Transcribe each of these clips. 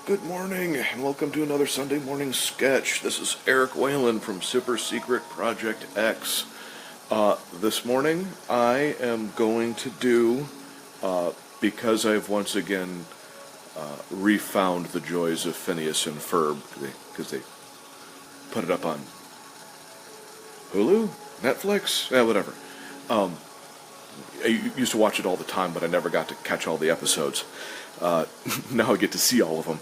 Good morning, and welcome to another Sunday morning sketch. This is Eric Whalen from Super Secret Project X. This morning, I am going to do, because I've once again refound the joys of Phineas and Ferb, because they put it up on Hulu, Netflix, whatever. I used to watch it all the time, but I never got to catch all the episodes. Now I get to see all of them.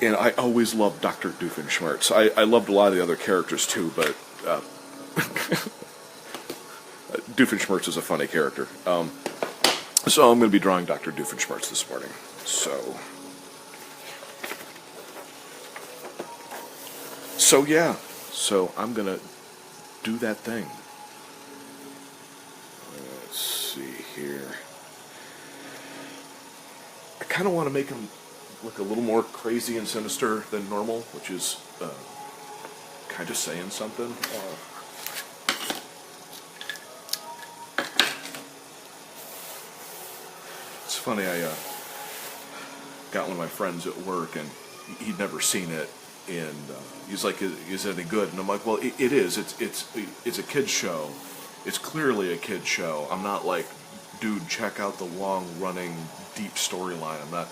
And I always loved Doctor Doofenshmirtz. I loved a lot of the other characters too, but Doofenshmirtz is a funny character. So I'm going to be drawing Doctor Doofenshmirtz this morning. So yeah. So I'm going to do that thing. Let's see here. I kind of want to make him look a little more crazy and sinister than normal, which is kind of saying something. It's funny, I got one of my friends at work, and he'd never seen it, and he's like, "Is it any good?" And I'm like, "Well, it is. It's a kid's show. It's clearly a kid's show. I'm not like, dude, check out the long-running, deep storyline. I'm not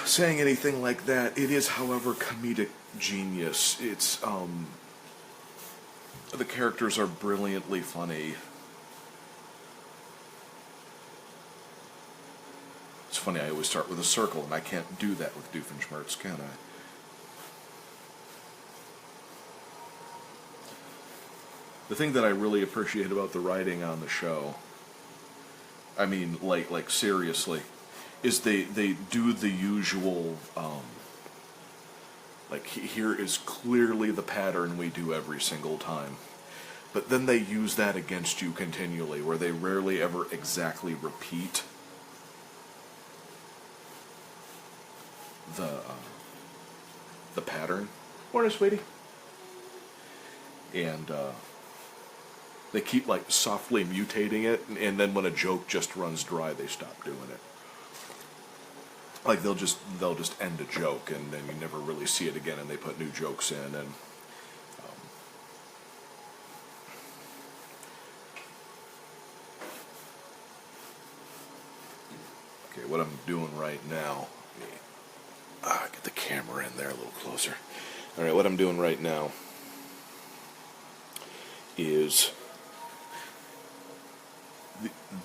saying anything like that. It is, however, comedic genius. It's, the characters are brilliantly funny. It's funny, I always start with a circle, and I can't do that with Doofenshmirtz, can I? The thing that I really appreciate about the writing on the show, I mean, like seriously, is they do the usual, like, here is clearly the pattern we do every single time. But then they use that against you continually, where they rarely ever exactly repeat the pattern. Morning, sweetie. And they keep like softly mutating it, and then when a joke just runs dry, they stop doing it. Like they'll just end a joke, and then you never really see it again, and they put new jokes in, and okay, what I'm doing right now, get the camera in there a little closer. All right, what I'm doing right now is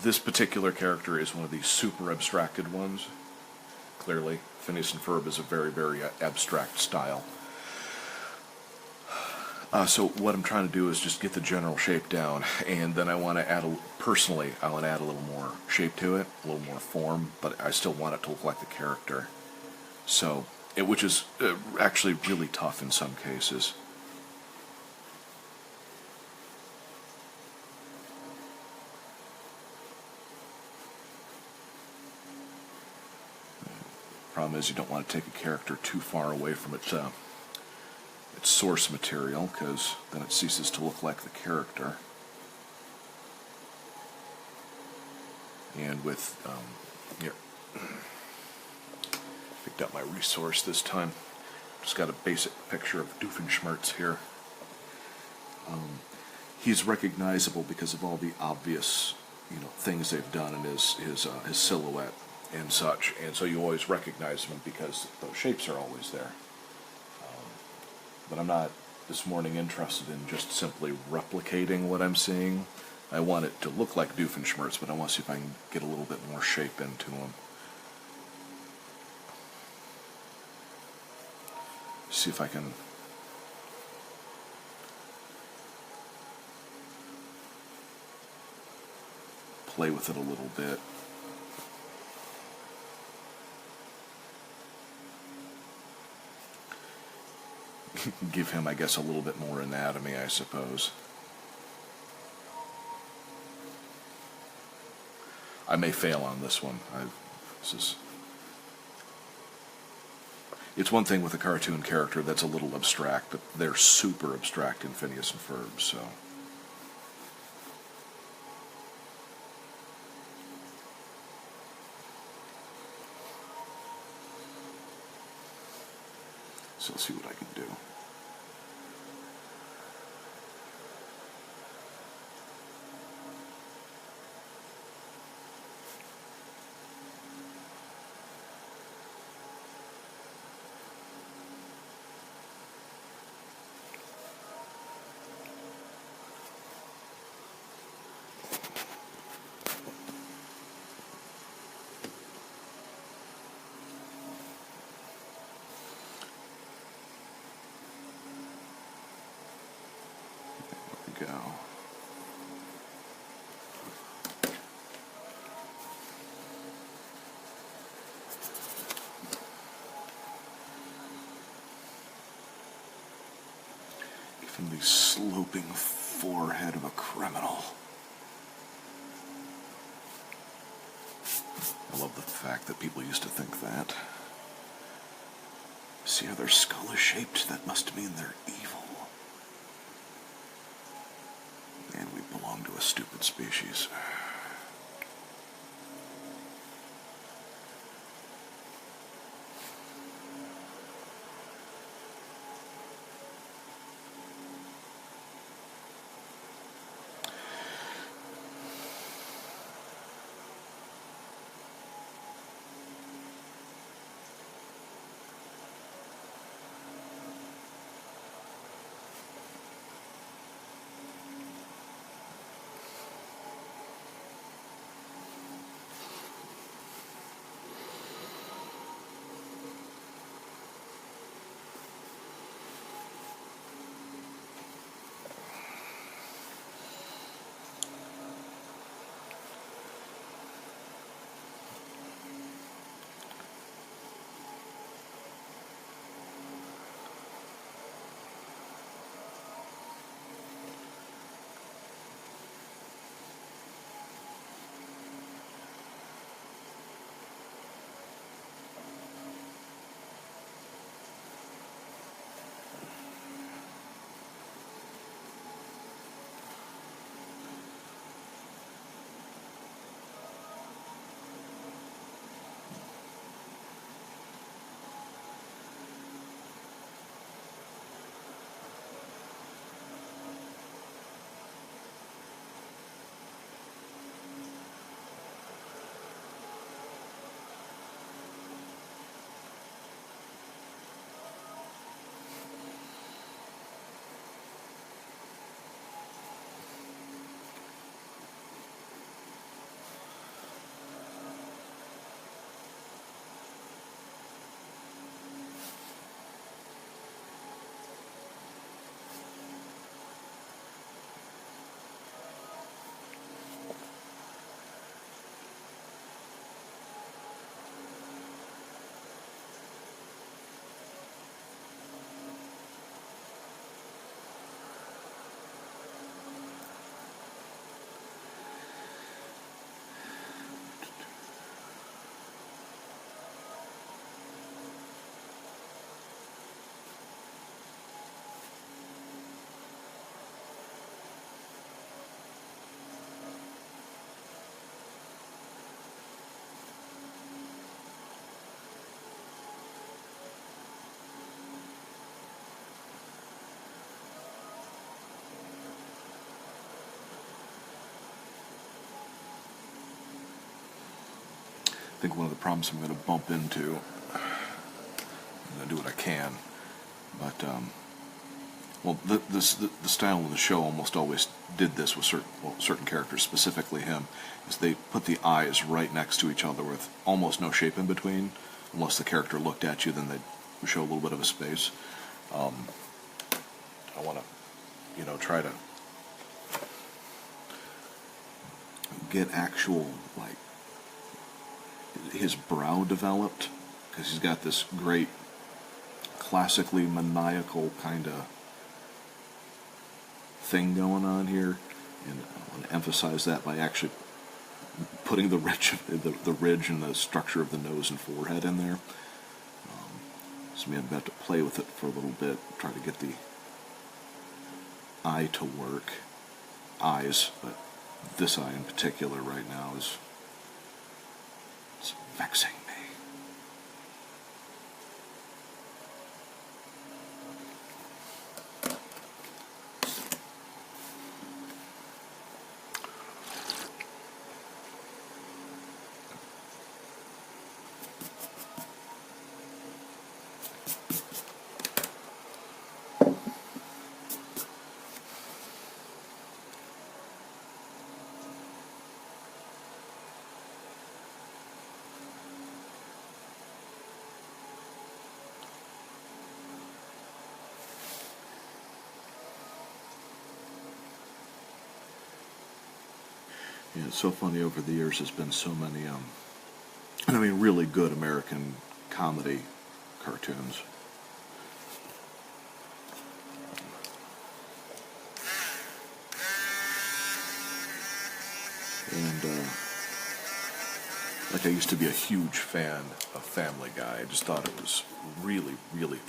this particular character is one of these super abstracted ones. Clearly, Phineas and Ferb is a very, very abstract style. So what I'm trying to do is just get the general shape down, and then I want to add personally, I want to add a little more shape to it, a little more form, but I still want it to look like the character. So, which is actually really tough in some cases. Problem is, you don't want to take a character too far away from its source material, because then it ceases to look like the character. And with here, picked up my resource this time. Just got a basic picture of Doofenshmirtz here. He's recognizable because of all the obvious, things they've done in his silhouette and such, and so you always recognize him because those shapes are always there. But I'm not this morning interested in just simply replicating what I'm seeing. I want it to look like Doofenshmirtz, but I want to see if I can get a little bit more shape into him. See if I can play with it a little bit. Give him, I guess, a little bit more anatomy, I suppose. I may fail on this one. It's one thing with a cartoon character that's a little abstract, but they're super abstract in Phineas and Ferb, so. So I'll see what I can do. Go. Give him the sloping forehead of a criminal. I love the fact that people used to think that. See how their skull is shaped? That must mean they're evil. And we belong to a stupid species. I think one of the problems I'm going to bump into, I'm going to do what I can, but, well, the style of the show almost always did this with certain characters, specifically him, is they put the eyes right next to each other with almost no shape in between. Unless the character looked at you, then they'd show a little bit of a space. I want to, try to get actual, like, his brow developed, because he's got this great classically maniacal kind of thing going on here, and I want to emphasize that by actually putting the ridge and the structure of the nose and forehead in there. So I'm about to play with it for a little bit, try to get the eye to work. Eyes, but this eye in particular right now is vexing me. It's so funny over the years. There's been so many, and I mean, really good American comedy cartoons. And, like, I used to be a huge fan of Family Guy. I just thought it was really,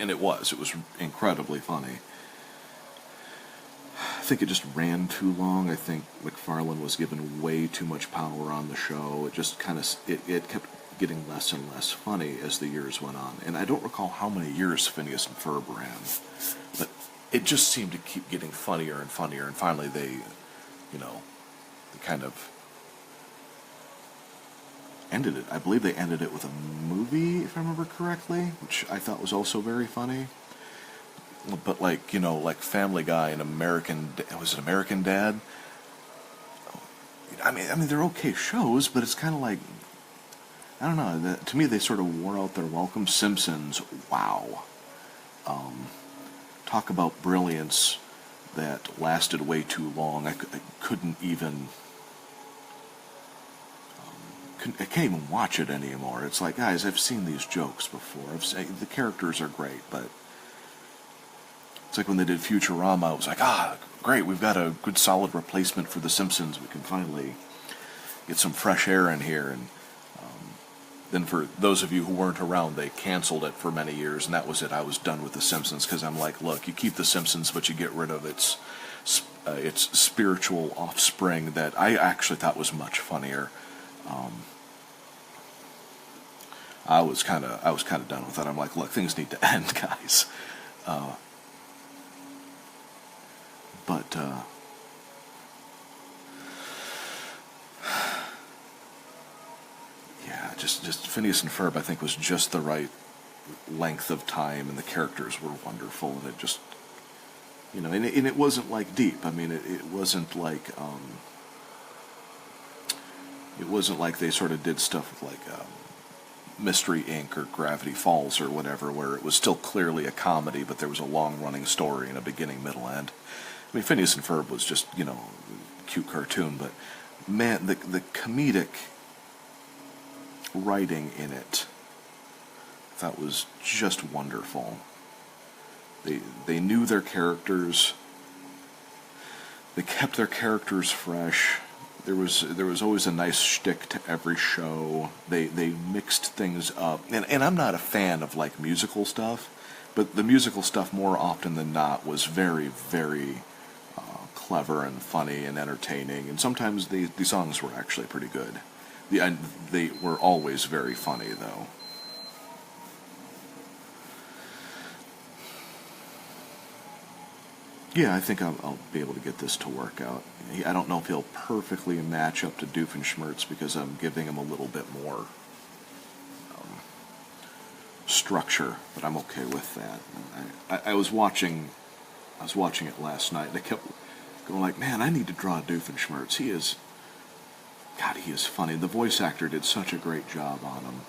and it was incredibly funny. I think it just ran too long. I think McFarlane was given way too much power on the show. It just kind of, it kept getting less and less funny as the years went on. And I don't recall how many years Phineas and Ferb ran, but it just seemed to keep getting funnier and funnier, and finally they kind of ended it. I believe they ended it with a movie, if I remember correctly, which I thought was also very funny. But like Family Guy and American Dad? I mean they're okay shows, but it's kind of like, I don't know. To me, they sort of wore out their welcome. Simpsons, wow. Talk about brilliance that lasted way too long. I couldn't even. I can't even watch it anymore. It's like, guys, I've seen these jokes before. The characters are great, but it's like when they did Futurama, it was like, great, we've got a good solid replacement for The Simpsons. We can finally get some fresh air in here. And then for those of you who weren't around, they canceled it for many years, and that was it. I was done with The Simpsons, because I'm like, look, you keep The Simpsons, but you get rid of its spiritual offspring that I actually thought was much funnier. I was kind of done with that. I'm like, look, things need to end, guys. But yeah, just Phineas and Ferb, I think, was just the right length of time, and the characters were wonderful, and it just, and it wasn't like deep. I mean, it wasn't like they sort of did stuff with like Mystery Inc. or Gravity Falls or whatever, where it was still clearly a comedy, but there was a long-running story and a beginning, middle, end. I mean, Phineas and Ferb was just, cute cartoon, but man, the comedic writing in it, I thought was just wonderful. They knew their characters. They kept their characters fresh. There was always a nice shtick to every show. They mixed things up, and I'm not a fan of like musical stuff, but the musical stuff more often than not was very, very clever and funny and entertaining. And sometimes the songs were actually pretty good. They were always very funny, though. Yeah, I think I'll be able to get this to work out. I don't know if he'll perfectly match up to Doofenshmirtz, because I'm giving him a little bit more structure, but I'm okay with that. I was watching it last night, and I kept going like, man, I need to draw Doofenshmirtz. He is funny. The voice actor did such a great job on him.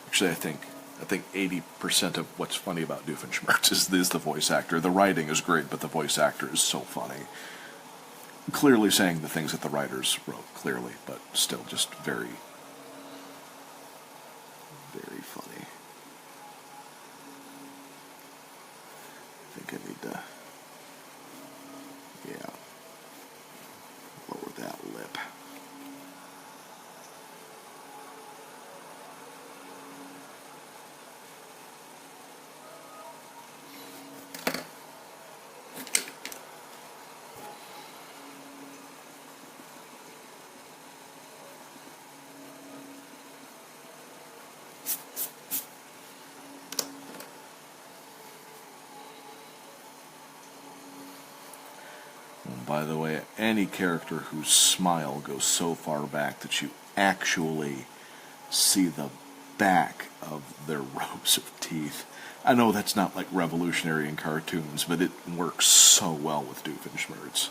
Actually, I think 80% of what's funny about Doofenshmirtz is the voice actor. The writing is great, but the voice actor is so funny. Clearly saying the things that the writers wrote, clearly, but still just very, very funny. I think I need to, lower that lip. By the way, any character whose smile goes so far back that you actually see the back of their rows of teeth. I know that's not like revolutionary in cartoons, but it works so well with Doofenshmirtz.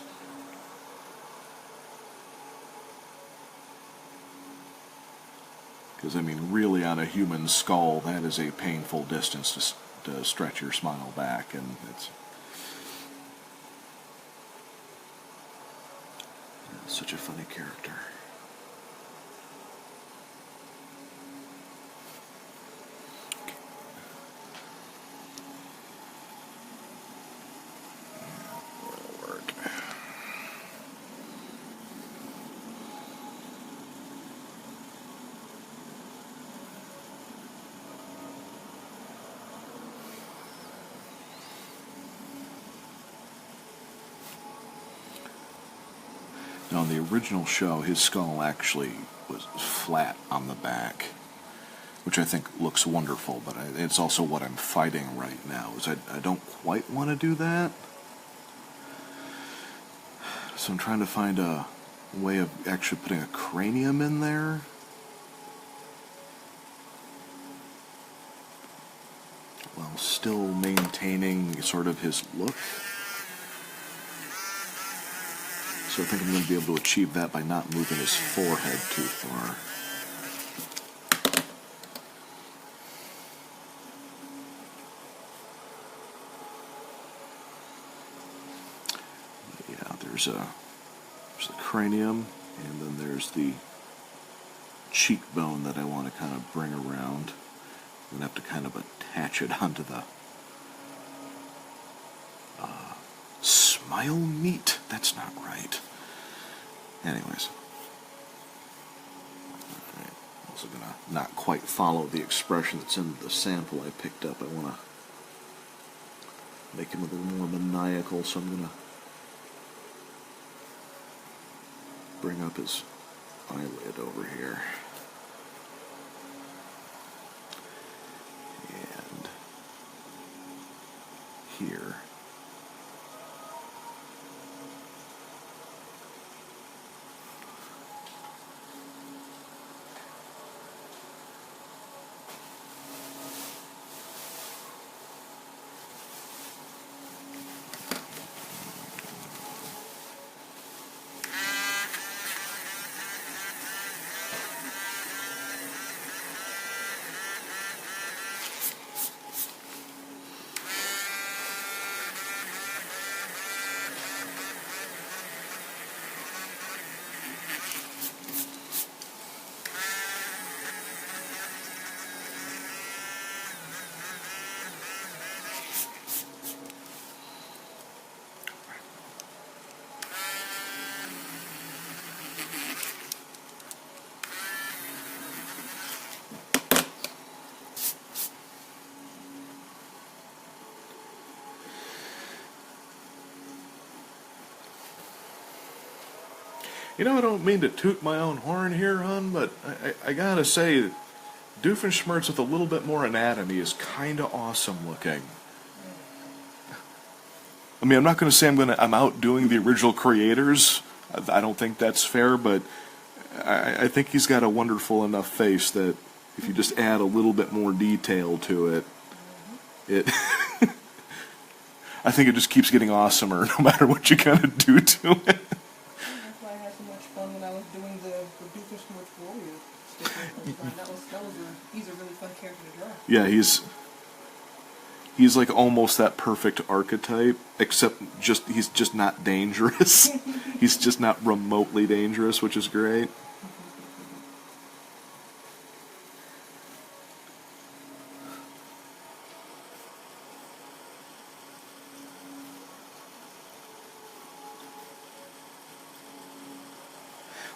Because, I mean, really on a human skull, that is a painful distance to stretch your smile back, and it's... Such a funny character. That'll work. Now, in the original show, his skull actually was flat on the back, which I think looks wonderful, but it's also what I'm fighting right now, is I don't quite want to do that. So I'm trying to find a way of actually putting a cranium in there. While still maintaining sort of his look. So I think I'm going to be able to achieve that by not moving his forehead too far. Yeah, there's the cranium, and then there's the cheekbone that I want to kind of bring around. I'm going to have to kind of attach it onto the smile meat. That's not right. Anyways. Alright. I'm also going to not quite follow the expression that's in the sample I picked up. I want to make him a little more maniacal, so I'm going to bring up his eyelid over here. And here. You know, I don't mean to toot my own horn here, hon, but I gotta say, Doofenshmirtz with a little bit more anatomy is kind of awesome looking. I mean, I'm not going to say I'm outdoing the original creators. I don't think that's fair, but I think he's got a wonderful enough face that if you just add a little bit more detail to it, I think it just keeps getting awesomer no matter what you kind of do to it. That's why I had so much fun when I was doing the Doofenshmirtz Warrior sticker. He's a really fun character to draw. Yeah, he's like almost that perfect archetype, except he's just not dangerous. He's just not remotely dangerous, which is great.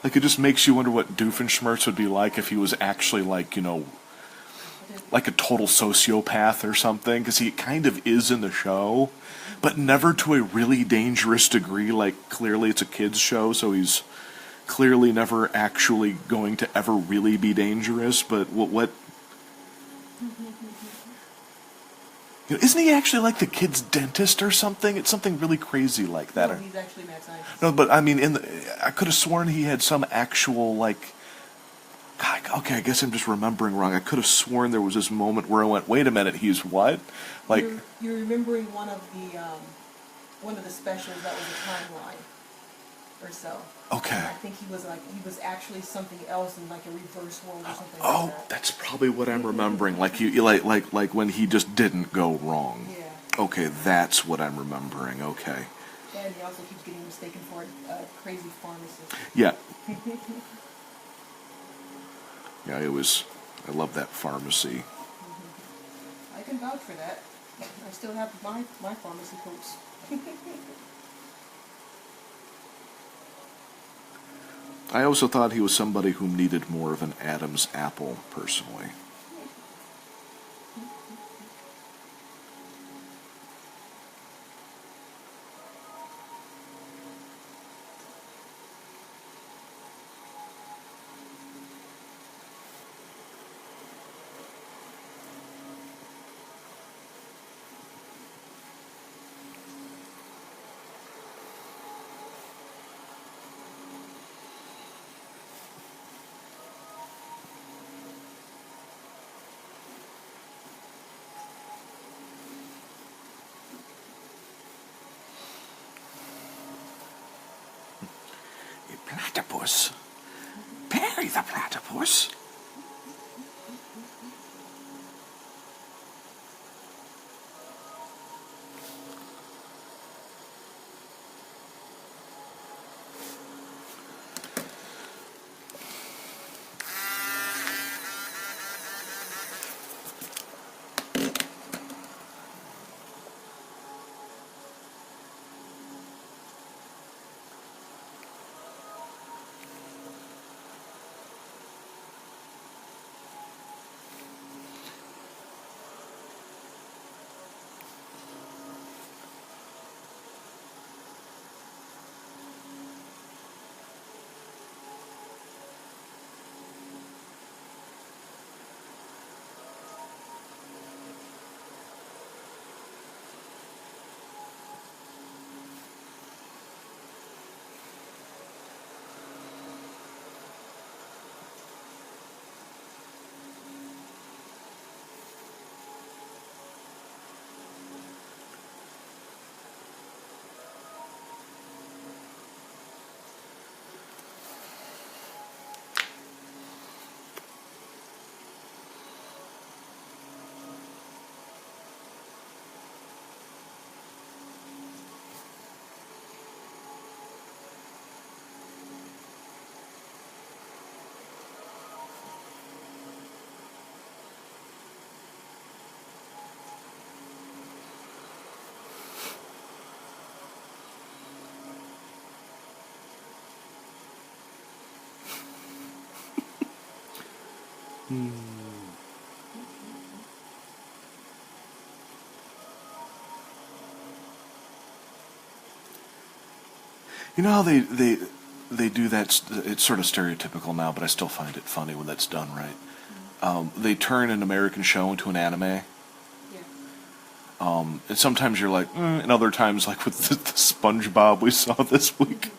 Like, it just makes you wonder what Doofenshmirtz would be like if he was actually, like, you know, like a total sociopath or something, because he kind of is in the show, but never to a really dangerous degree. Like, clearly it's a kid's show, so he's clearly never actually going to ever really be dangerous, but what you know, isn't he actually like the kid's dentist or something? It's something really crazy like that. No, he's actually mad scientist. No, but I mean, I could have sworn he had some actual, like, God, okay, I guess I'm just remembering wrong. I could have sworn there was this moment where I went, wait a minute, he's what? Like, you're remembering one of the specials that was a timeline or so. Okay. And I think he was actually something else in like a reverse world or something oh, like that. that's probably what I'm remembering. Like like when he just didn't go wrong. Yeah. Okay, that's what I'm remembering. Okay. And he also keeps getting mistaken for a crazy pharmacist. Yeah. Yeah, I love that pharmacy. I can vouch for that. I still have my pharmacy coats. I also thought he was somebody who needed more of an Adam's apple, personally. A platypus. Perry the platypus. You know how they do that? It's sort of stereotypical now, but I still find it funny when that's done right. They turn an American show into an anime. Yeah. And sometimes you're like, and other times, like with the SpongeBob we saw this week,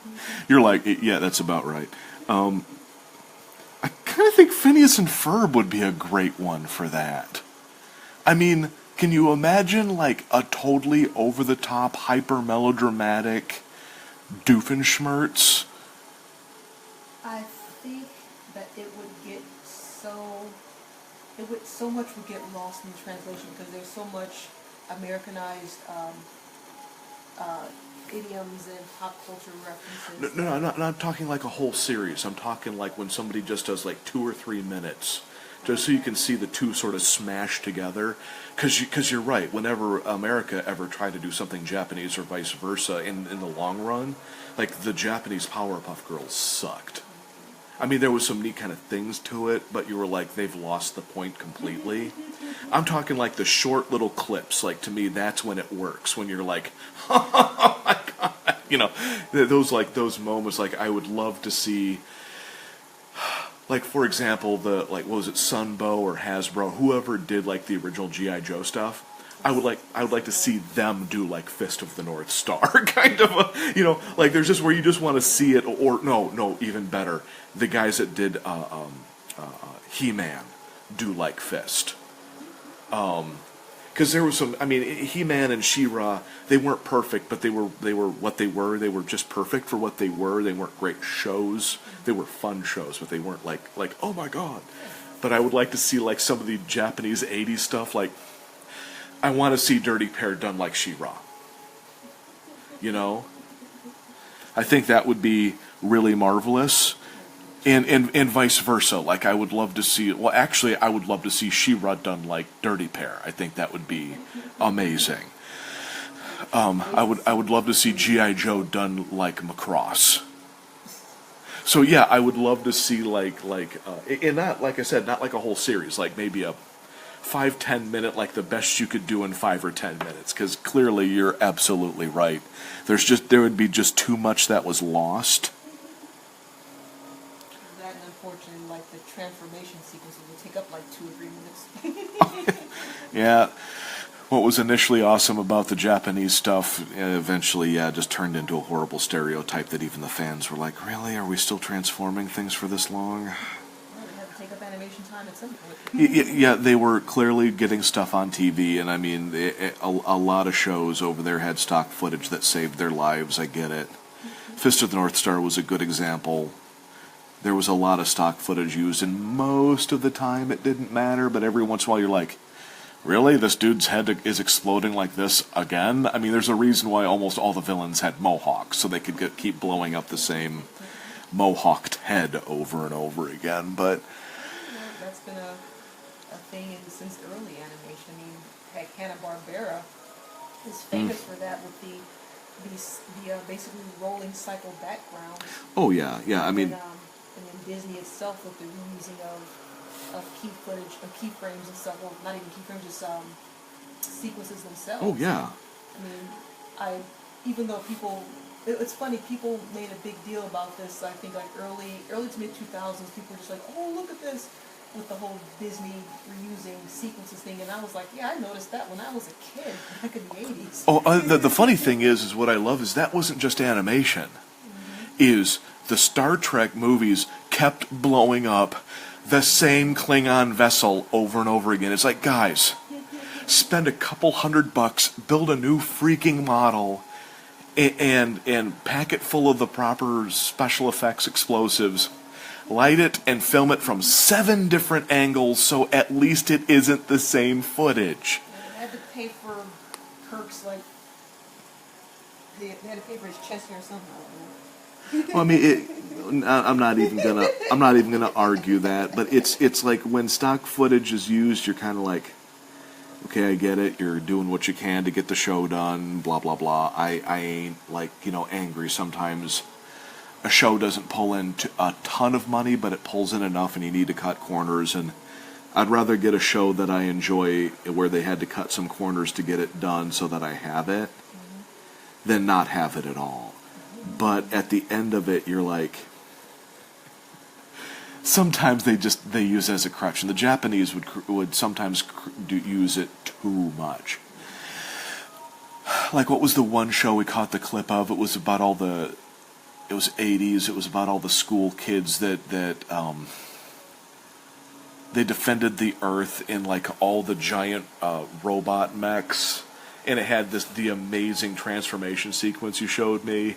you're like, yeah, that's about right. I kind of think Phineas and Ferb would be a great one for that. I mean, can you imagine like a totally over-the-top, hyper-melodramatic Doofenshmirtz? I think that so much would get lost in translation because there's so much Americanized idioms and pop culture references. No, I'm not talking like a whole series. I'm talking like when somebody just does like 2 or 3 minutes, just so you can see the two sort of smash together. Because you're right. Whenever America ever tried to do something Japanese or vice versa, in the long run, like the Japanese Powerpuff Girls sucked. I mean, there was some neat kind of things to it, but you were like, they've lost the point completely. I'm talking like the short little clips. Like, to me, that's when it works. When you're like, oh my god, you know, those moments. Like, I would love to see, like, for example, what was it, Sunbow or Hasbro, whoever did like the original G.I. Joe stuff. I would like to see them do like Fist of the North Star, kind of a, you know, like there's just where you just want to see it, or no, even better, the guys that did He-Man do like Fist, because there was some. I mean, He-Man and She-Ra, they weren't perfect, but they were what they were. They were just perfect for what they were. They weren't great shows. They were fun shows, but they weren't like oh my god. But I would like to see like some of the Japanese '80s stuff, like. I want to see Dirty Pair done like She-Ra. You know? I think that would be really marvelous. And vice versa. Like, I would love to see, well, actually, I would love to see She-Ra done like Dirty Pair. I think that would be amazing. I would love to see G.I. Joe done like Macross. So yeah, I would love to see and not, like I said, not like a whole series, like maybe a 5-10 minute, like the best you could do in 5 or 10 minutes, because clearly you're absolutely right. There would be just too much that was lost. That, and unfortunately, like the transformation sequences would take up like 2 or 3 minutes. Yeah. What was initially awesome about the Japanese stuff eventually, just turned into a horrible stereotype that even the fans were like, really? Are we still transforming things for this long? Well, it had to take up animation time at some point. Yeah, they were clearly getting stuff on TV, and I mean, a lot of shows over there had stock footage that saved their lives, I get it. Fist of the North Star was a good example. There was a lot of stock footage used, and most of the time it didn't matter, but every once in a while you're like, really? This dude's head is exploding like this again? I mean, there's a reason why almost all the villains had mohawks, so they could keep blowing up the same mohawked head over and over again, but... Yeah, that's been a thing since early animation. I mean, heck, Hanna-Barbera is famous for that with the basically rolling cycle backgrounds. Oh, yeah, I mean... And then Disney itself with the reusing of key footage, of keyframes and stuff. Well, not even keyframes, just sequences themselves. Oh, yeah. I mean, even though it's funny, people made a big deal about this. I think like early to mid 2000s, people were just like, oh, look at this, with the whole Disney reusing sequences thing. And I was like, yeah, I noticed that when I was a kid back in the 80s. Oh, the funny thing is what I love is that wasn't just animation. Is the Star Trek movies kept blowing up the same Klingon vessel over and over again. It's like, guys, spend a couple $100, build a new freaking model, and pack it full of the proper special effects explosives, light it and film it from 7 different angles so at least it isn't the same footage. They had to pay for Kirk's, like, they had to pay for his chest hair somehow. Well, I mean, I'm not even gonna argue that, but it's like when stock footage is used, you're kind of like, okay, I get it. You're doing what you can to get the show done. Blah blah blah. I ain't like angry. Sometimes a show doesn't pull in a ton of money, but it pulls in enough, and you need to cut corners. And I'd rather get a show that I enjoy where they had to cut some corners to get it done so that I have it, than not have it at all. But at the end of it, you're like, sometimes they use it as a crutch, and the Japanese would sometimes use it too much. Like, what was the one show we caught the clip of? It was about it was 80s. It was about all the school kids that they defended the Earth in like all the giant robot mechs, and it had the amazing transformation sequence you showed me.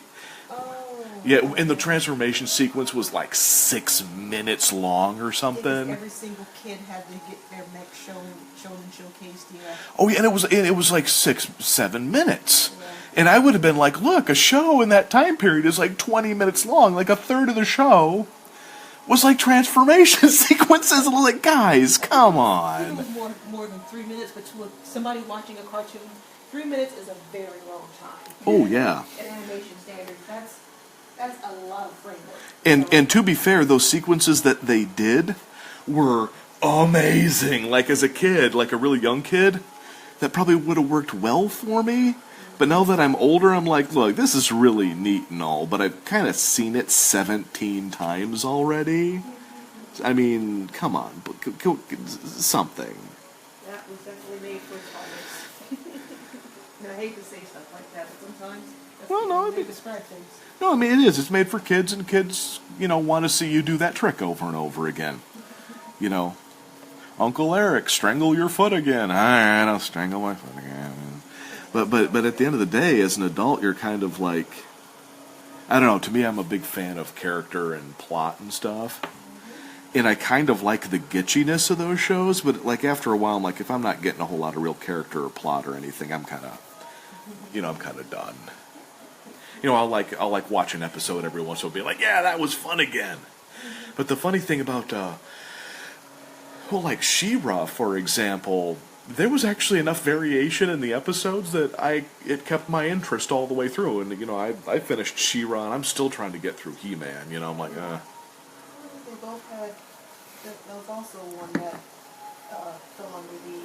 Yeah, and the transformation sequence was like 6 minutes long or something. Every single kid had to get their mech shown and showcased. Yeah. Oh yeah, and it was like 6-7 minutes. Yeah. And I would have been like, look, a show in that time period is like 20 minutes long. Like a third of the show was like transformation sequences. And I'm like, guys, come on. It was more than 3 minutes, but to somebody watching a cartoon, 3 minutes is a very long time. Oh yeah. In animation standards, that's a lot of framework. And to be fair, those sequences that they did were amazing. Like as a kid, like a really young kid, that probably would have worked well for me. But now that I'm older, I'm like, look, this is really neat and all, but I've kind of seen it 17 times already. I mean, come on, something. That was definitely made for toddlers. And I hate to say stuff like that, but sometimes that's the way they describe things. No, I mean, it is. It's made for kids, and kids, want to see you do that trick over and over again. Uncle Eric, strangle your foot again. All right, I'll strangle my foot again. But at the end of the day, as an adult, you're kind of like, I don't know, to me, I'm a big fan of character and plot and stuff. And I kind of like the gitchiness of those shows, but like after a while, I'm like, if I'm not getting a whole lot of real character or plot or anything, I'm kind of done. I'll like watch an episode every once in a while, be like, yeah, that was fun again. But the funny thing about, like She-Ra, for example, there was actually enough variation in the episodes that it kept my interest all the way through. And I finished She-Ra, and I'm still trying to get through He-Man. I'm like, They both had. There was also one that fell under the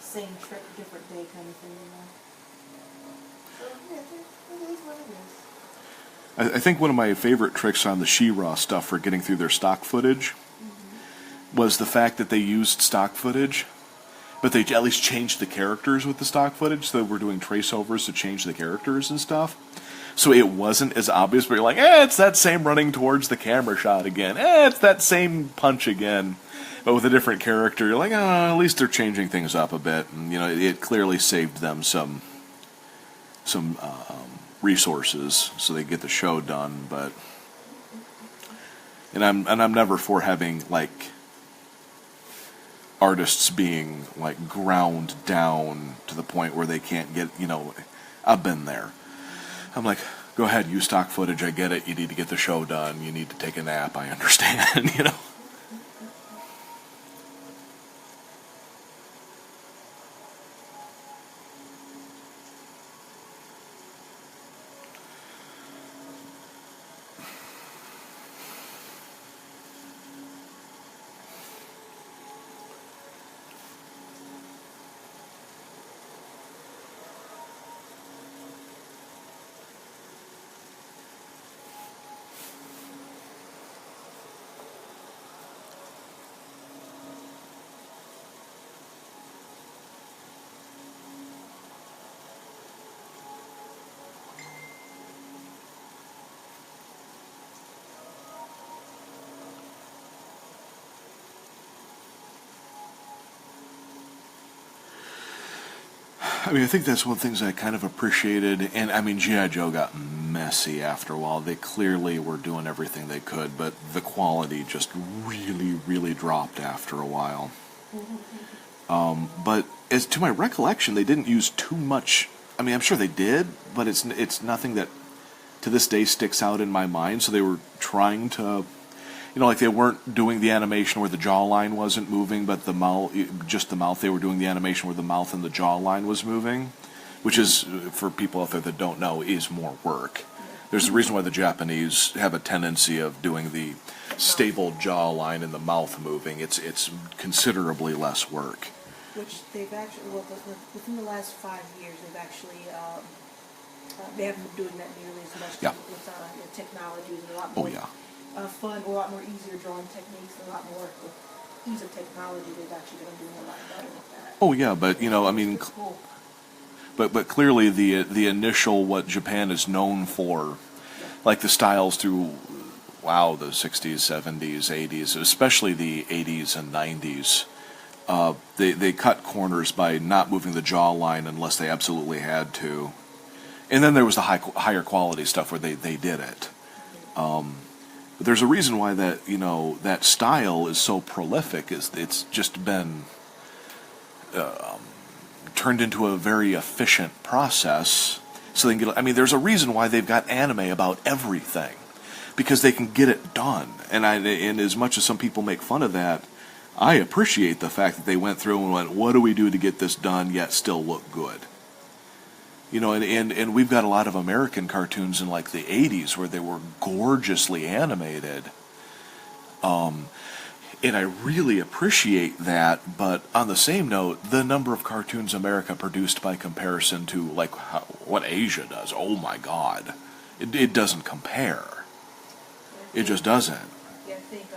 same trick, different day kind of thing. So yeah, it is what it is. I think one of my favorite tricks on the She-Ra stuff for getting through their stock footage was the fact that they used stock footage, but they at least changed the characters with the stock footage, so they were doing traceovers to change the characters and stuff. So it wasn't as obvious, but you're like, it's that same running towards the camera shot again. It's that same punch again, but with a different character. You're like, at least they're changing things up a bit. And, it clearly saved them some resources so they get the show done. But and I'm never for having like artists being like ground down to the point where they can't get. I've been there. I'm like, go ahead, use stock footage. I get it. You need to get the show done. You need to take a nap. I understand. I think that's one of the things I kind of appreciated. And, G.I. Joe got messy after a while. They clearly were doing everything they could, but the quality just really, really dropped after a while. But as to my recollection, they didn't use too much. I'm sure they did, but it's nothing that to this day sticks out in my mind. So they were trying to... like they weren't doing the animation where the jawline wasn't moving, but just the mouth. They were doing the animation where the mouth and the jawline was moving, which is, for people out there that don't know, is more work. There's a reason why the Japanese have a tendency of doing the stable jawline and the mouth moving. It's considerably less work. Which they've actually, within the last 5 years, they've actually, they haven't been doing that nearly as much with technology and a lot more. Fun, a lot more easier drawing techniques, a lot more ease of technology. They've actually been doing a lot better with that. Oh yeah, but Cool. but clearly the initial what Japan is known for, like the styles through, the 60s, 70s, 80s, especially the 80s and 90s, they cut corners by not moving the jawline unless they absolutely had to, and then there was the higher quality stuff where they did it. But there's a reason why that style is so prolific. It's just been turned into a very efficient process. So they can get. There's a reason why they've got anime about everything, because they can get it done. And as much as some people make fun of that, I appreciate the fact that they went through and went, what do we do to get this done yet still look good? And we've got a lot of American cartoons in like the 80s where they were gorgeously animated. And I really appreciate that, but on the same note, the number of cartoons America produced by comparison to like what Asia does, oh my God, it doesn't compare. It just doesn't. Yeah, I think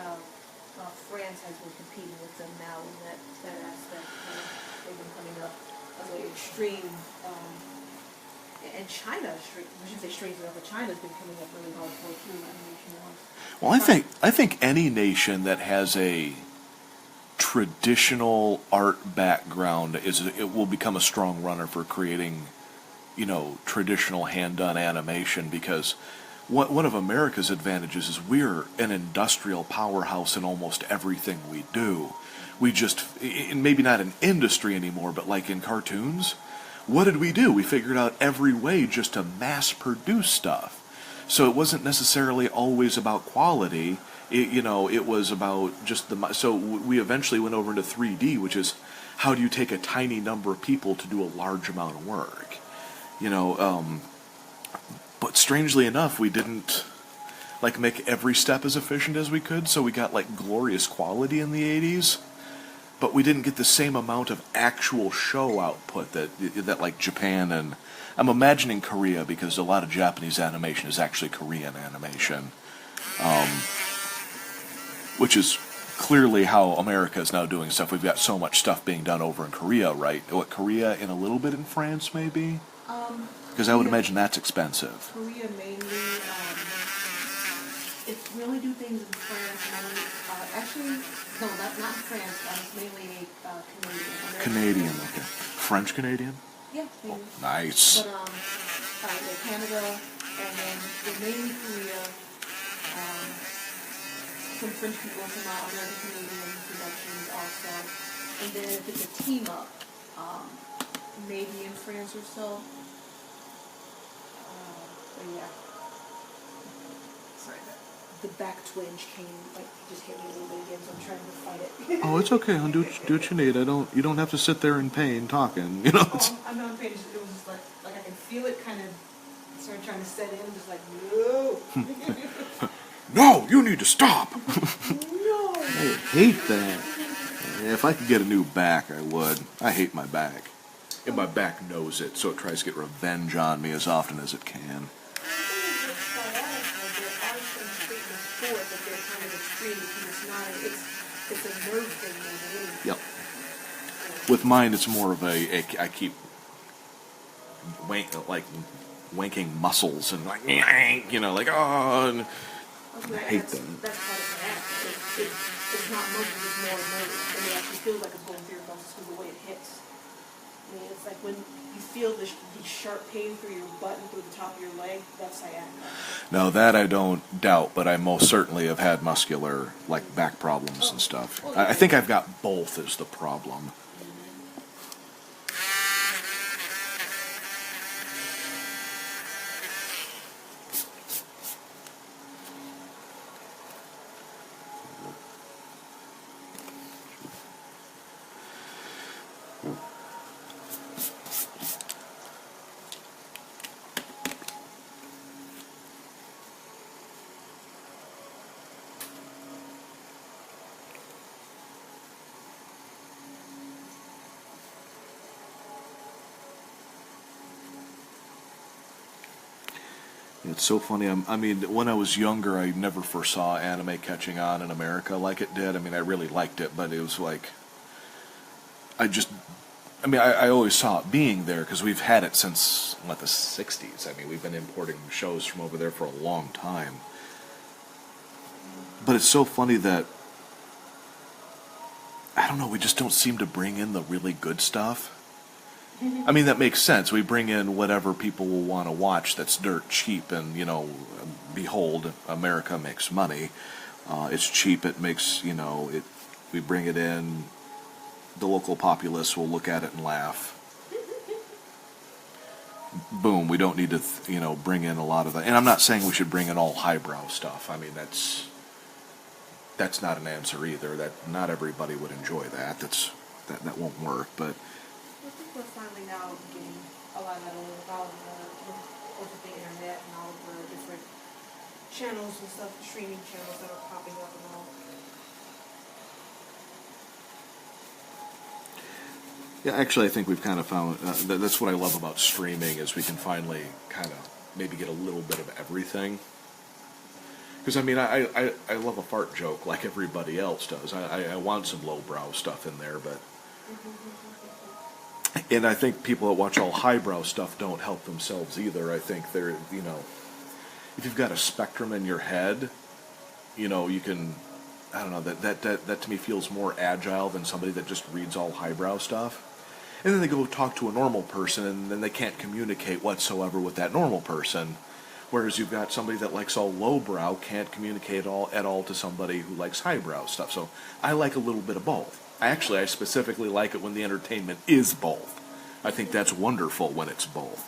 France has been competing with them now in that aspect. They've been coming up as an extreme. And China, I shouldn't say strange enough, but China's been coming up really hard for it too, animation-wise. Well, I think any nation that has a traditional art background it will become a strong runner for creating, traditional hand-done animation, because one of America's advantages is we're an industrial powerhouse in almost everything we do. We just, maybe not an industry anymore, but like in cartoons, what did we do? We figured out every way just to mass produce stuff. So it wasn't necessarily always about quality. It was about just so we eventually went over into 3D, which is how do you take a tiny number of people to do a large amount of work? But strangely enough, we didn't make every step as efficient as we could, so we got glorious quality in the 80s, but we didn't get the same amount of actual show output that Japan, and I'm imagining Korea because a lot of Japanese animation is actually Korean animation, which is clearly how America is now doing stuff. We've got so much stuff being done over in Korea, right? Korea and a little bit in France, maybe? Because I would imagine that's expensive. Korea mainly. If we only do things in France, actually, no, not France. It's mainly Canadian. Canadian, okay. French Canadian? Yeah. Oh, nice. But Canada, and then mainly Korea. Some French people, some American Canadian productions also. And then if it's a team up, maybe in France or so. But yeah. Sorry, the back twinge came, just hit me a little bit again, so I'm trying to fight it. Oh, it's okay, hon. Do what you need. You don't have to sit there in pain talking, Oh, I'm not in pain. It was just like I can feel it kind of started trying to set in, just no. No, you need to stop. No. I hate that. If I could get a new back, I would. I hate my back. And my back knows it, so it tries to get revenge on me as often as it can. Yep. With mine, it's more of I keep wanking muscles and oh, and I hate that. That's part of my act. It's not muscle, it's more nerve. And it actually feels like it's going through your muscles because the way it hits. I mean, it's like when you feel the sharp pain through your butt and through the top of your leg, that's sciatica. No, that I don't doubt, but I most certainly have had muscular, back problems and stuff. Oh, yeah. I think I've got both is the problem. It's so funny. I mean, when I was younger, I never foresaw anime catching on in America like it did. I mean, I really liked it, but it was I always saw it being there because we've had it since, the 60s. I mean, we've been importing shows from over there for a long time. But it's so funny that, I don't know, we just don't seem to bring in the really good stuff. I mean, that makes sense. We bring in whatever people will want to watch that's dirt cheap, and, behold, America makes money. It's cheap, it makes, we bring it in, the local populace will look at it and laugh. Boom, we don't need to, bring in a lot of that. And I'm not saying we should bring in all highbrow stuff. I mean, that's not an answer either. That not everybody would enjoy that. That won't work, but... I think we're finally now getting a lot of that with the internet and all of the different channels and stuff, streaming channels that are popping up and all. Yeah, actually, I think we've kind of found that's what I love about streaming is we can finally kind of maybe get a little bit of everything. Because I mean, I love a fart joke like everybody else does. I want some lowbrow stuff in there, but. And I think people that watch all highbrow stuff don't help themselves either. I think they're, if you've got a spectrum in your head, you can, I don't know, that to me feels more agile than somebody that just reads all highbrow stuff. And then they go talk to a normal person, and then they can't communicate whatsoever with that normal person. Whereas you've got somebody that likes all lowbrow can't communicate at all to somebody who likes highbrow stuff. So I like a little bit of both. I specifically like it when the entertainment is both. I think that's wonderful when it's both.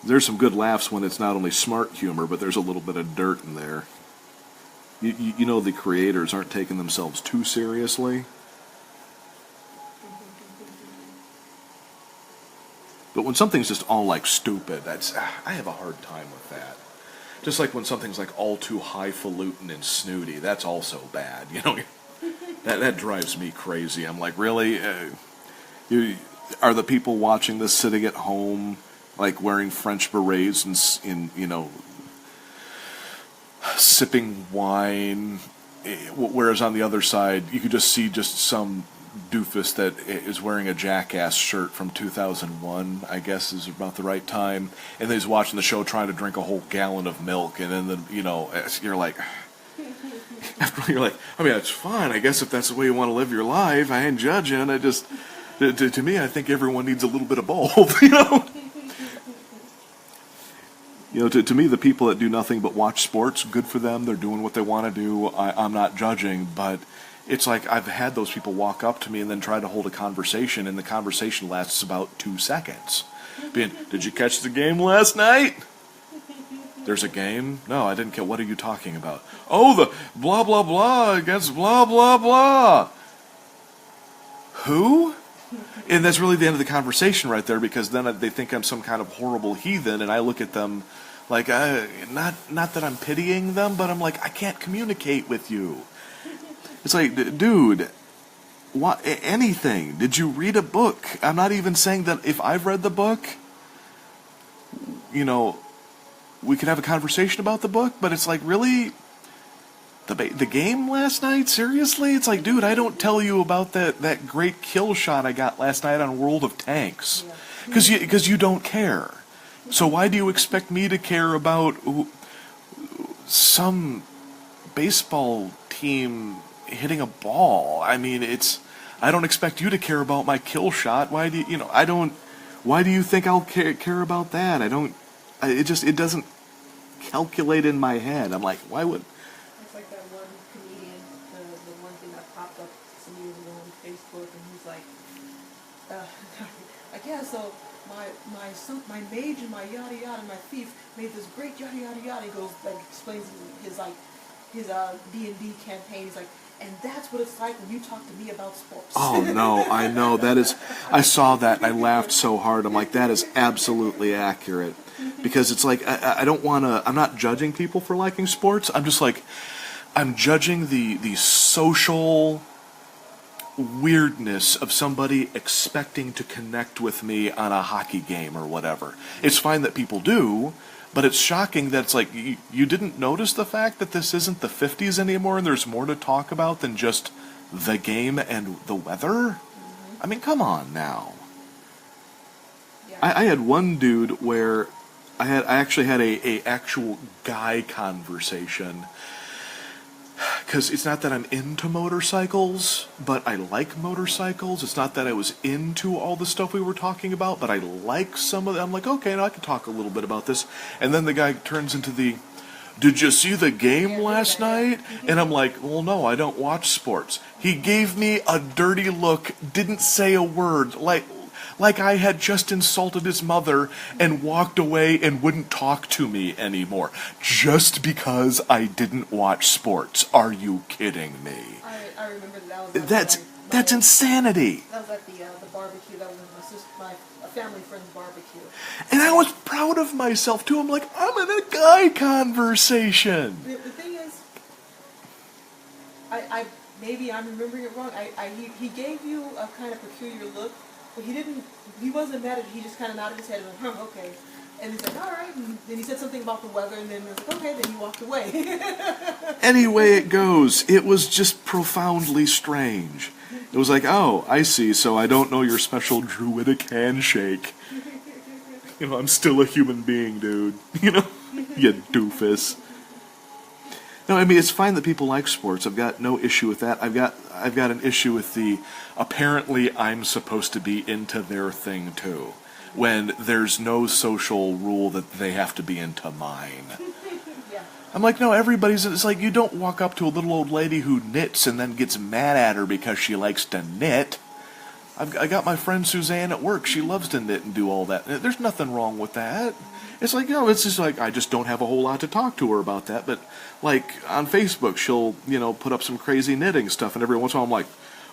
There's some good laughs when it's not only smart humor, but there's a little bit of dirt in there. You know the creators aren't taking themselves too seriously. But when something's just all like stupid, I have a hard time with that. Just like when something's like all too highfalutin and snooty, that's also bad. You know, that drives me crazy. I'm like, really? Are the people watching this sitting at home, like wearing French berets and you know, sipping wine? Whereas on the other side, you could just see just some doofus that is wearing a Jackass shirt from 2001, I guess is about the right time, and he's watching the show trying to drink a whole gallon of milk, and then you know, you're like, after you're like, I mean, it's fine, I guess if that's the way you want to live your life, I ain't judging. I just, to me, I think everyone needs a little bit of both, you know. You know, to me, the people that do nothing but watch sports, good for them. They're doing what they want to do. I'm not judging, but it's like I've had those people walk up to me and then try to hold a conversation, and the conversation lasts about 2 seconds. Being, did you catch the game last night? There's a game? No, I didn't catch. What are you talking about? Oh, the blah, blah, blah against blah, blah, blah. Who? And that's really the end of the conversation right there, because then they think I'm some kind of horrible heathen, and I look at them like, not that I'm pitying them, but I'm like, I can't communicate with you. It's like, dude, what? Anything? Did you read a book? I'm not even saying that if I've read the book, you know, we could have a conversation about the book, but it's like, really? The game last night? Seriously? It's like, dude, I don't tell you about that great kill shot I got last night on World of Tanks. Because you don't care. So why do you expect me to care about some baseball team hitting a ball? I mean, I don't expect you to care about my kill shot. Why do why do you think I'll care about that? It doesn't calculate in my head. I'm like, why would... It's like that one comedian, the one thing that popped up some years ago on Facebook, and he's like, like, yeah, so my mage and my yada yada, my thief made this great yada yada yada. He goes, like, explains his D&D campaign. He's like, and that's what it's like when you talk to me about sports. Oh no, I know, I saw that and I laughed so hard. I'm like, that is absolutely accurate. Because it's like, I don't want to, I'm not judging people for liking sports. I'm just like, I'm judging the social weirdness of somebody expecting to connect with me on a hockey game or whatever. It's fine that people do, but it's shocking that it's like, you didn't notice the fact that this isn't the 50s anymore and there's more to talk about than just the game and the weather? Mm-hmm. I mean, come on now. Yeah. I had one dude where I actually had a actual guy conversation, because it's not that I'm into motorcycles, but I like motorcycles. It's not that I was into all the stuff we were talking about, but I like some of it. I'm like, okay, now I can talk a little bit about this. And then the guy turns into did you see the game last night? And I'm like, well, no, I don't watch sports. He gave me a dirty look, didn't say a word, like I had just insulted his mother and walked away and wouldn't talk to me anymore. Just because I didn't watch sports. Are you kidding me? I remember that. That's insanity. That was at the barbecue. That was my family friend's barbecue. And I was proud of myself, too. I'm like, I'm in a guy conversation. The thing is, maybe I'm remembering it wrong. He gave you a kind of peculiar look. But he wasn't mad at it, he just kind of nodded his head and went, okay. And he's like, all right. And then he said something about the weather, and then he was like, okay, then he walked away. Any way it goes, it was just profoundly strange. It was like, oh, I see, so I don't know your special druidic handshake. You know, I'm still a human being, dude. You know, you doofus. No, I mean, it's fine that people like sports. I've got no issue with that. I've got an issue with apparently I'm supposed to be into their thing too, when there's no social rule that they have to be into mine. Yeah. I'm like, no, it's like, you don't walk up to a little old lady who knits and then gets mad at her because she likes to knit. I got my friend Suzanne at work. She loves to knit and do all that. There's nothing wrong with that. It's like, it's just like, I just don't have a whole lot to talk to her about that. But, like, on Facebook, she'll, put up some crazy knitting stuff, and every once in a while I'm like,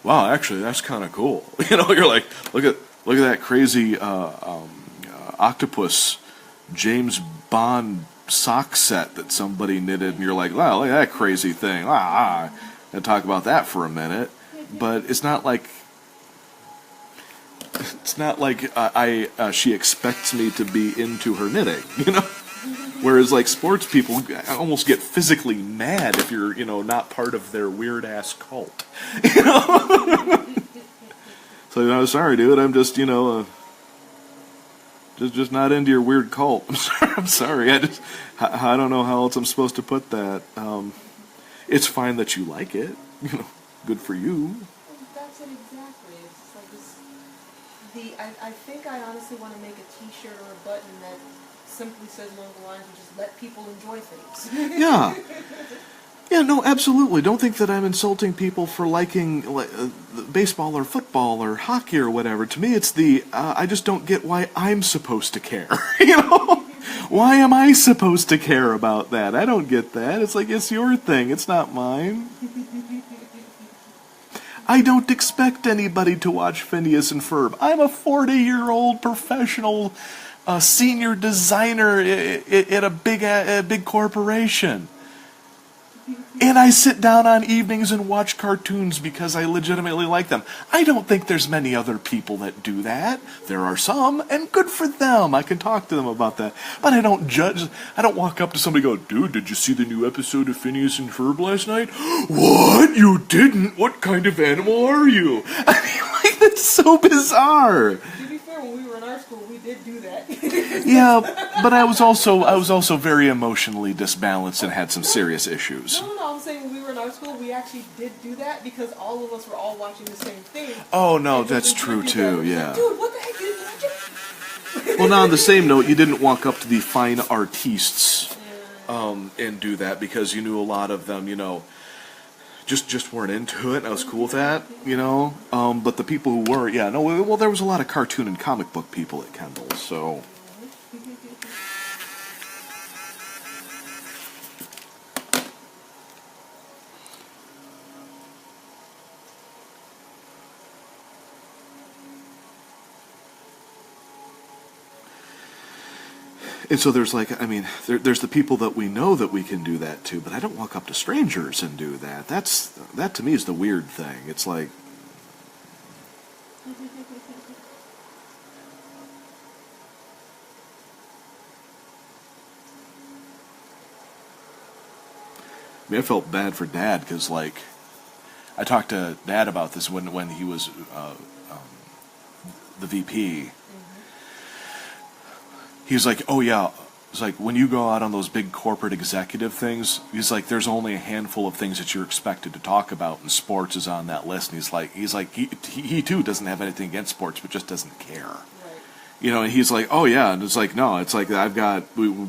wow, actually, that's kind of cool. You're like, look at that crazy octopus James Bond sock set that somebody knitted, and you're like, wow, look at that crazy thing. And talk about that for a minute. But it's not like she expects me to be into her knitting, Whereas like sports people almost get physically mad if you're, not part of their weird ass cult. So sorry, dude, I'm just, just not into your weird cult. I'm sorry. I don't know how else I'm supposed to put that. It's fine that you like it. Good for you. That's it exactly. It's like this. I think I honestly want to make a T-shirt or a button that simply says along the lines of just let people enjoy things. Yeah. Yeah, no, absolutely. Don't think that I'm insulting people for liking baseball or football or hockey or whatever. To me, it's I just don't get why I'm supposed to care. Why am I supposed to care about that? I don't get that. It's like, it's your thing. It's not mine. I don't expect anybody to watch Phineas and Ferb. I'm a 40-year-old professional senior designer at a big corporation. And I sit down on evenings and watch cartoons because I legitimately like them. I don't think there's many other people that do that. There are some, and good for them. I can talk to them about that. But I don't judge. I don't walk up to somebody and go, dude, did you see the new episode of Phineas and Ferb last night? What? You didn't? What kind of animal are you? I mean, like, that's so bizarre. To be fair, when we were in our school, we did do that. Yeah, but I was also very emotionally disbalanced and had some serious issues. No, I'm saying when we were in our school, we actually did do that because all of us were all watching the same thing. Oh, no, that's true, too, yeah. Like, dude, what the heck are you watching? Well, now, on the same note, you didn't walk up to the fine artistes and do that because you knew a lot of them, just weren't into it, and I was cool with that, But the people who were, well, there was a lot of cartoon and comic book people at Kendall's, so... And so there's there's the people that we know that we can do that to, but I don't walk up to strangers and do that. That to me is the weird thing. It's like... I mean, I felt bad for Dad because, like, I talked to Dad about this when he was the VP. He was like, oh yeah, it's like when you go out on those big corporate executive things, he's like, there's only a handful of things that you're expected to talk about, and sports is on that list. And he's like, he too doesn't have anything against sports, but just doesn't care. Right. And he's like, oh yeah, and it's like, no, it's like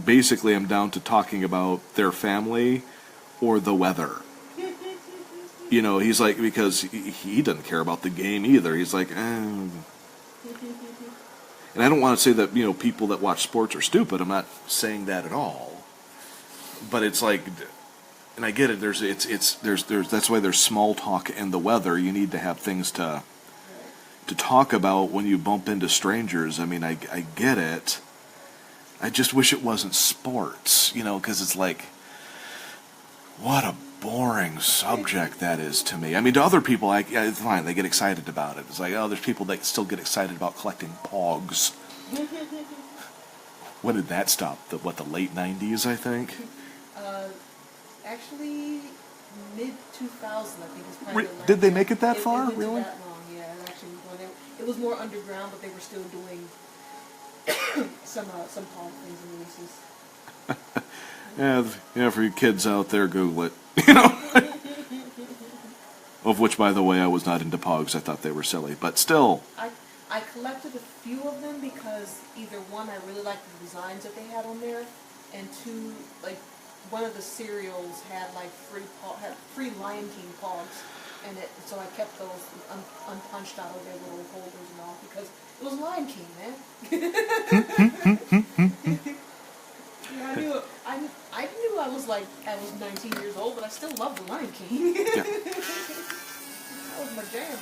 basically I'm down to talking about their family or the weather. He's like, because he doesn't care about the game either. He's like, And I don't want to say that, people that watch sports are stupid. I'm not saying that at all. But it's like, and I get it, there's that's why there's small talk and the weather. You need to have things to talk about when you bump into strangers. I mean, I get it. I just wish it wasn't sports, because it's like, what a boring subject that is to me. I mean, to other people, it's fine. They get excited about it. It's like, oh, there's people that still get excited about collecting pogs. When did that stop? The late 90s, I think? Actually, mid-2000, I think is probably Did they make it that far, it went really? That long, yeah. It was more underground, but they were still doing some pog things and releases. Yeah, for you kids out there, Google it. Of which, by the way, I was not into pogs. I thought they were silly, but still. I collected a few of them because either one, I really liked the designs that they had on there, and two, like one of the cereals had like free Lion King pogs, and so I kept those unpunched out of their little holders and all because it was Lion King, man. Yeah, I knew I was 19 years old, but I still loved the Lion King. Yeah. That was my jam.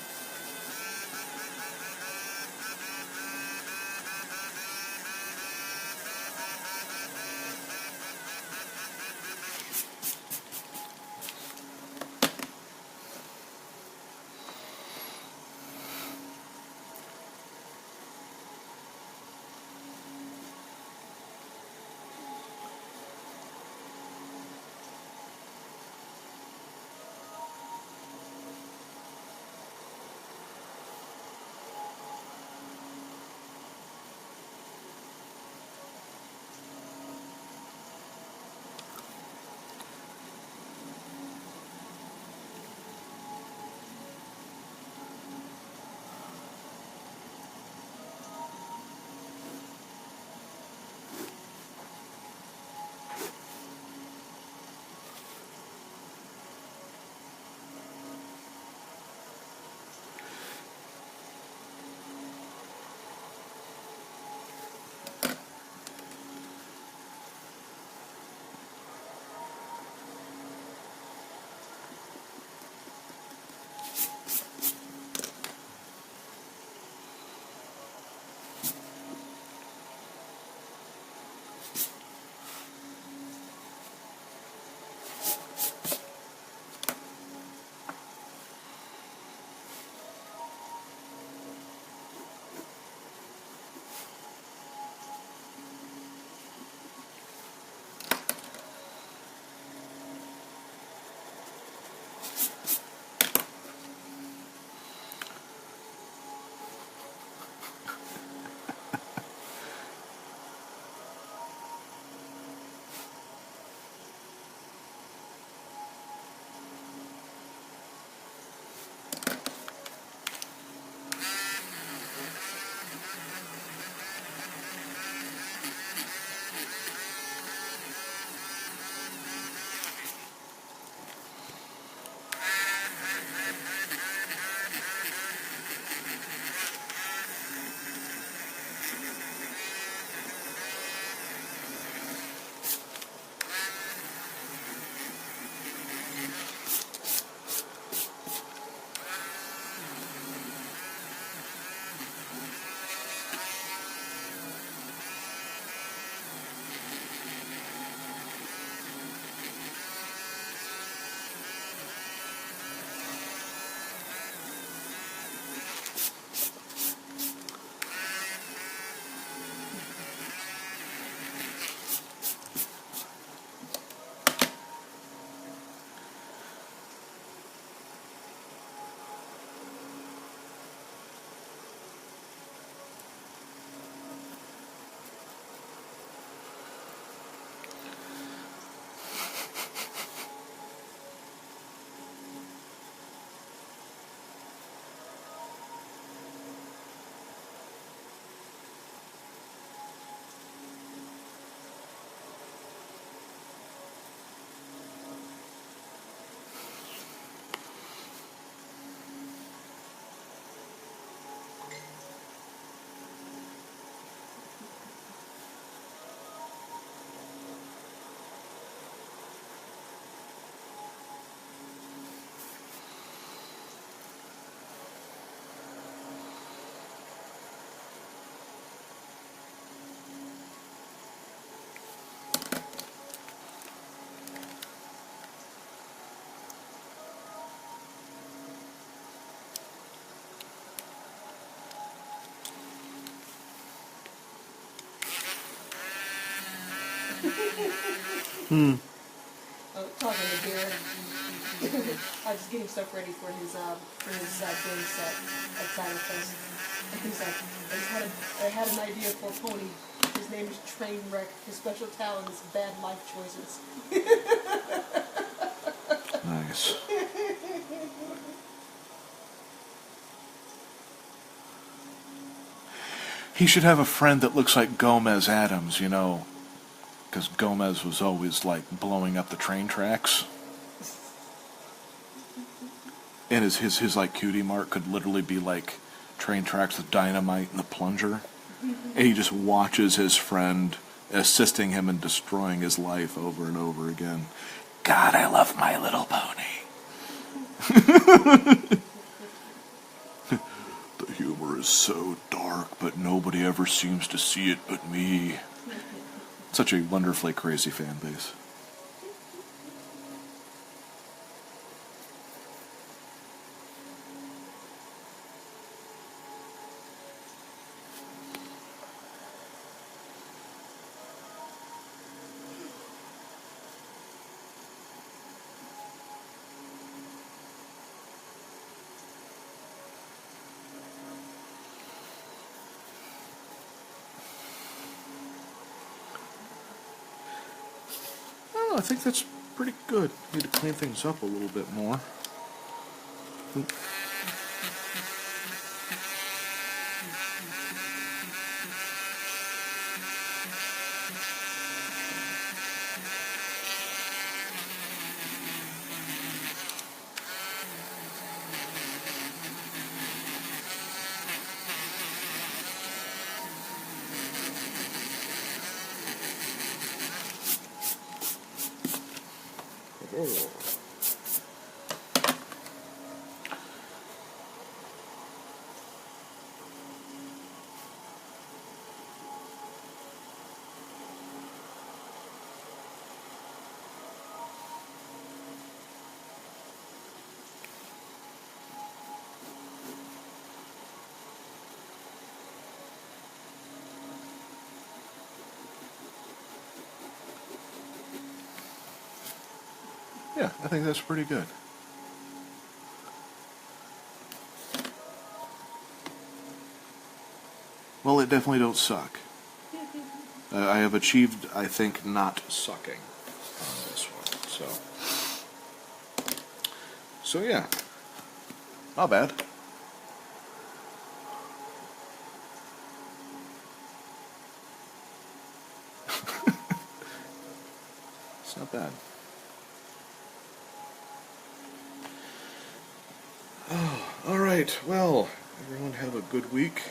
Talking to Derek, I was getting stuff ready for his game set at Title Fest. And he's like, I had an idea for a pony. His name is Trainwreck. His special talent is bad life choices. Nice. He should have a friend that looks like Gomez Adams, you know, because Gomez was always like blowing up the train tracks. And his like cutie mark could literally be like train tracks with dynamite and the plunger. And he just watches his friend assisting him in destroying his life over and over again. God, I love My Little Pony. The humor is so dark, but nobody ever seems to see it but me. Such a wonderfully crazy fan base. I think that's pretty good. Need to clean things up a little bit more. Oh. Yeah, I think that's pretty good. Well, it definitely don't suck. I have achieved, I think, not sucking on this one. So yeah, not bad. It's not bad. Oh, all right. Well, everyone have a good week.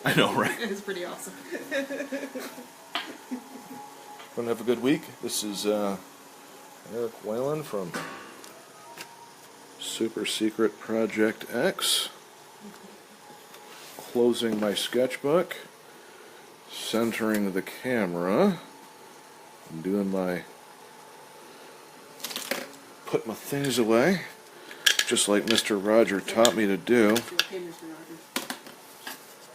I know, right? It's pretty awesome. Everyone have a good week. This is Eric Whalen from Super Secret Project X. Closing my sketchbook, centering the camera, and doing my put my things away, just like Mr. Roger taught me to do. Okay, Mr. Rogers.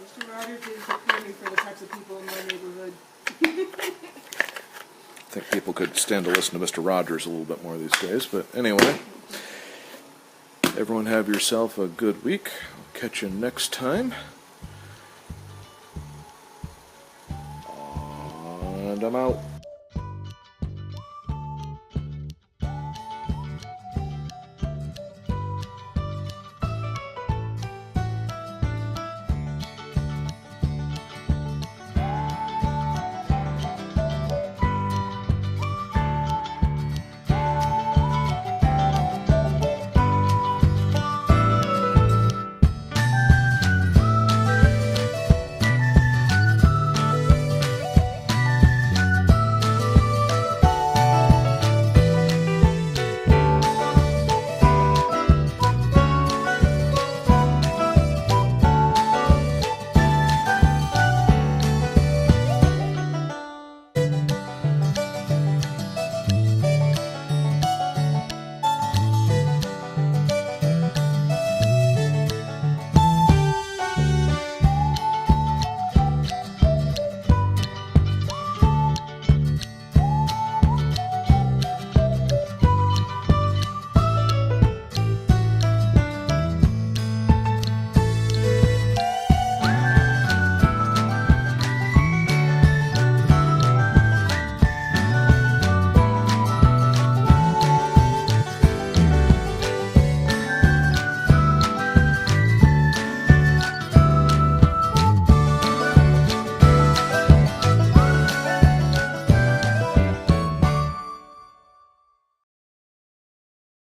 Mr. Rogers is the penny for the types of people in my neighborhood. I think people could stand to listen to Mr. Rogers a little bit more these days, but anyway, everyone have yourself a good week. I'll catch you next time. And I'm out.